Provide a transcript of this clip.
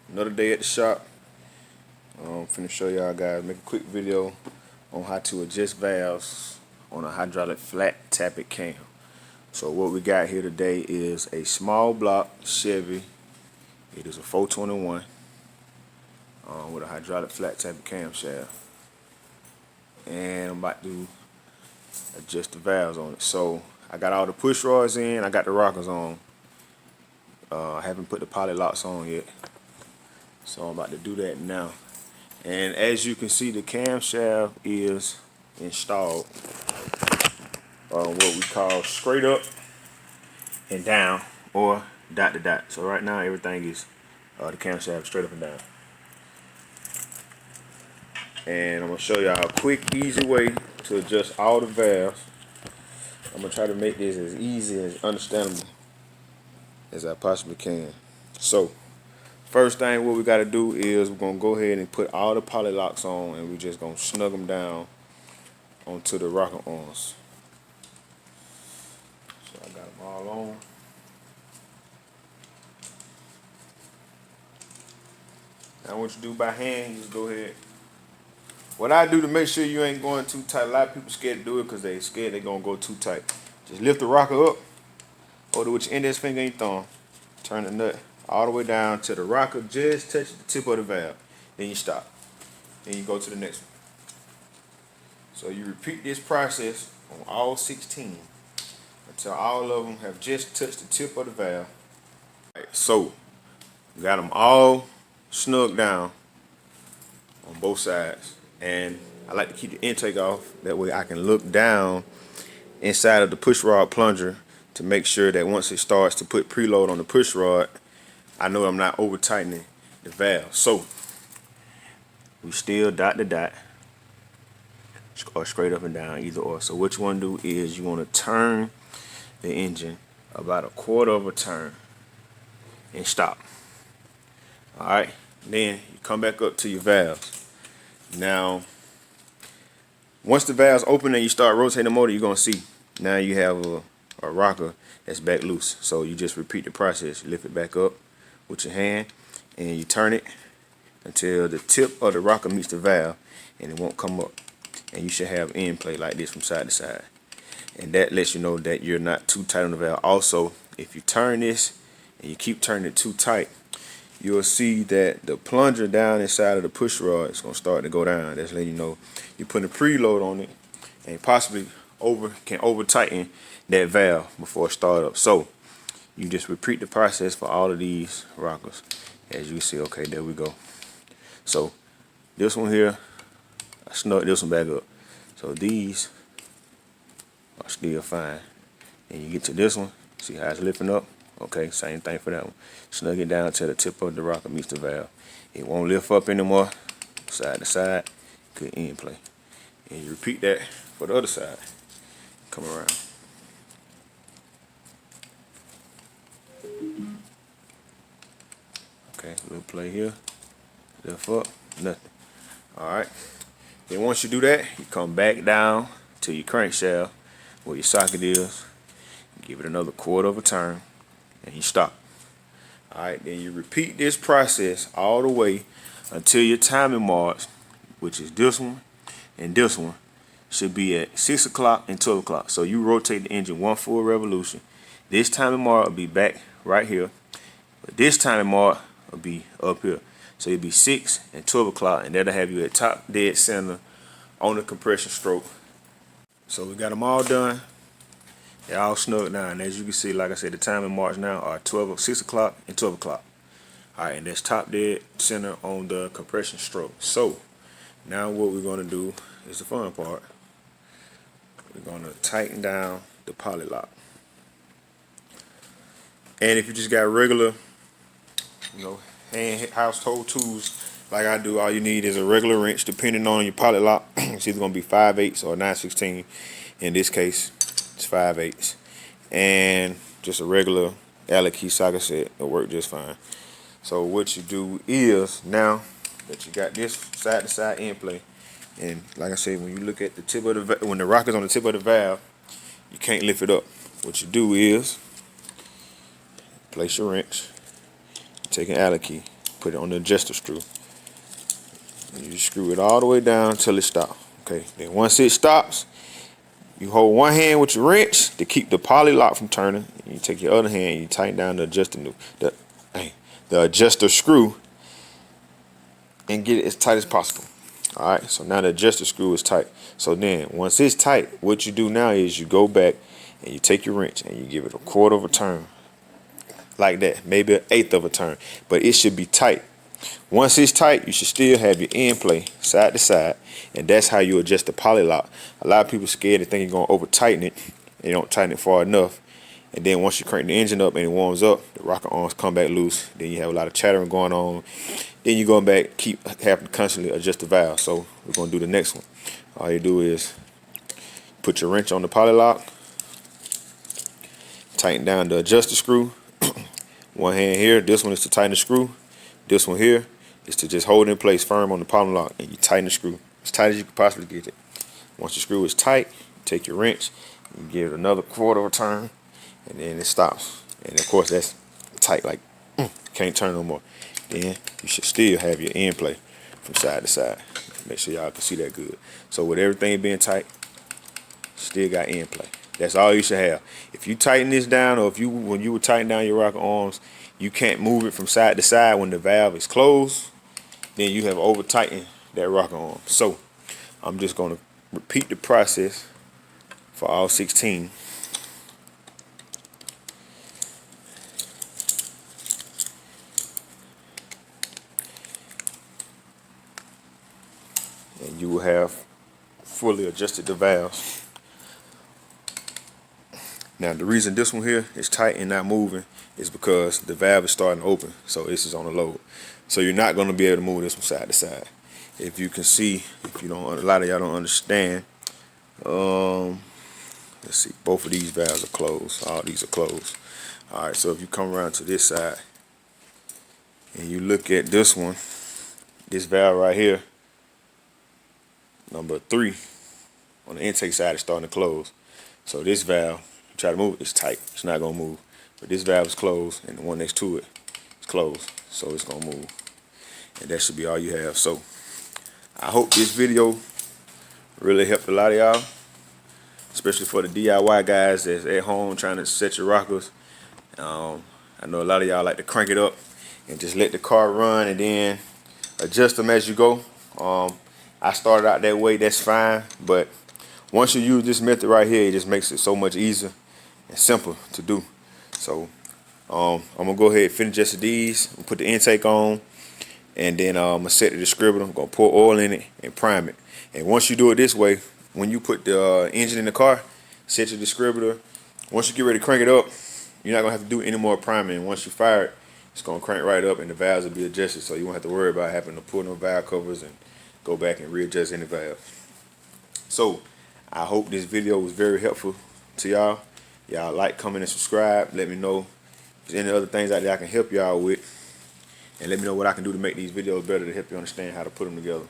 Another day at the shop. Finna show y'all guys, make a quick video on how to adjust valves on a hydraulic flat tappet cam. So what we got here today is a small block Chevy. It is a 421 with a hydraulic flat tappet camshaft. And I'm about to adjust the valves on it. So I got all the push rods in, I got the rockers on. I haven't put the poly locks on yet. So I'm about to do that now. And as you can see, the camshaft is installed what we call straight up and down, or dot to dot. So right now everything is the camshaft straight up and down. And I'm gonna show y'all a quick, easy way to adjust all the valves. I'm gonna try to make this as easy and understandable as I possibly can. So first thing what we got to do is we're going to go ahead and put all the poly locks on, and we're just going to snug them down onto the rocker arms. So I got them all on. Now what you do by hand, you just go ahead. What I do to make sure you ain't going too tight, a lot of people scared to do it because they scared they're going to go too tight. Just lift the rocker up, hold it with your index finger and your thumb, turn the nut all the way down till the rocker just touches the tip of the valve. Then you stop. Then you go to the next one. So you repeat this process on all 16 until all of them have just touched the tip of the valve. Right, so we got them all snug down on both sides. And I like to keep the intake off. That way I can look down inside of the push rod plunger to make sure that once it starts to put preload on the push rod, I know I'm not over tightening the valve. So we still dot to dot or straight up and down, either or. So what you want to do is you want to turn the engine about a quarter of a turn and stop. Alright, then you come back up to your valves. Now once the valves open and you start rotating the motor, you're going to see now you have a rocker that's back loose. So you just repeat the process. You lift it back up with your hand and you turn it until the tip of the rocker meets the valve, and it won't come up, and you should have end play like this from side to side, and that lets you know that you're not too tight on the valve. Also, if you turn this and you keep turning it too tight, you'll see that the plunger down inside of the push rod is going to start to go down. That's letting you know you're putting a preload on it and possibly can over tighten that valve before it start up. So you just repeat the process for all of these rockers. As you can see, okay, there we go. So this one here, I snug this one back up. So these are still fine. And you get to this one, see how it's lifting up? Okay, same thing for that one. Snug it down till the tip of the rocker meets the valve. It won't lift up anymore, side to side, good end play. And you repeat that for the other side. Come around. Okay, little play here, lift up, nothing. Alright, then once you do that, you come back down to your crankshaft where your socket is, give it another quarter of a turn, and you stop. Alright, then you repeat this process all the way until your timing marks, which is this one and this one, should be at 6 o'clock and 12 o'clock. So you rotate the engine one full revolution. This timing mark will be back right here, but this timing mark will be up here. So it'll be 6 and 12 o'clock, and that'll have you at top dead center on the compression stroke. So we got them all done. They're all snug down. As you can see, like I said, the timing marks now are 6 o'clock and 12 o'clock. Alright, and that's top dead center on the compression stroke. So now what we're going to do is the fun part. We're going to tighten down the poly lock. And if you just got regular, hand household tools like I do, all you need is a regular wrench, depending on your poly lock. It's either going to be 5/8 or 9/16. In this case, it's 5/8, and just a regular Allen key socket set will work just fine. So what you do is, now that you got this side to side end play, and like I said, when you look at the tip of the when the rocker's on the tip of the valve, you can't lift it up. What you do is place your wrench, take an Allen key, Put it on the adjuster screw. You screw it all the way down until it stops. Okay, then once it stops, you hold one hand with your wrench to keep the poly lock from turning. And you take your other hand and you tighten down the adjuster screw and get it as tight as possible. All right, so now the adjuster screw is tight. So then once it's tight, what you do now is you go back and you take your wrench and you give it a quarter of a turn. Like that, maybe an eighth of a turn, but it should be tight. Once it's tight, you should still have your end play side to side, and that's how you adjust the poly lock. A lot of people scared to think you're gonna over tighten it, and you don't tighten it far enough. And then once you crank the engine up and it warms up, the rocker arms come back loose. Then you have a lot of chattering going on. Then you're going back, keep having to constantly adjust the valve. So we're gonna do the next one. All you do is put your wrench on the poly lock, tighten down the adjuster screw. One hand here, this one is to tighten the screw. This one here is to just hold it in place firm on the poly lock, and you tighten the screw as tight as you can possibly get it. Once the screw is tight, take your wrench, and give it another quarter of a turn, and then it stops. And of course that's tight, like can't turn no more. Then you should still have your end play from side to side. Make sure y'all can see that good. So with everything being tight, still got end play. That's all you should have. If you tighten this down, or when you would tighten down your rocker arms, you can't move it from side to side when the valve is closed, then you have over tightened that rocker arm. So I'm just gonna repeat the process for all 16. And you will have fully adjusted the valves. Now the reason this one here is tight and not moving is because the valve is starting to open, so this is on the load. So you're not going to be able to move this from side to side. If you can see, if you don't, a lot of y'all don't understand. Let's see, both of these valves are closed. All these are closed. All right, so if you come around to this side and you look at this one, this valve right here, number 3 on the intake side is starting to close. So this valve, try to move it, it's tight. It's not gonna move. But this valve is closed, and the one next to it is closed, so it's gonna move. And that should be all you have. So I hope this video really helped a lot of y'all, especially for the DIY guys that's at home trying to set your rockers. I know a lot of y'all like to crank it up and just let the car run and then adjust them as you go. I started out that way, that's fine, but once you use this method right here, it just makes it so much easier and simple to do. So I'm gonna go ahead and finish just these, put the intake on, and then I'm gonna set the distributor. I'm gonna pour oil in it and prime it. And once you do it this way, when you put the engine in the car, set your distributor. Once you get ready to crank it up, you're not gonna have to do any more priming. Once you fire it, it's gonna crank right up and the valves will be adjusted, so you won't have to worry about having to pull no valve covers and go back and readjust any valve. So I hope this video was very helpful to y'all. Y'all like, comment, and subscribe. Let me know if there's any other things out there I can help y'all with. And let me know what I can do to make these videos better to help you understand how to put them together.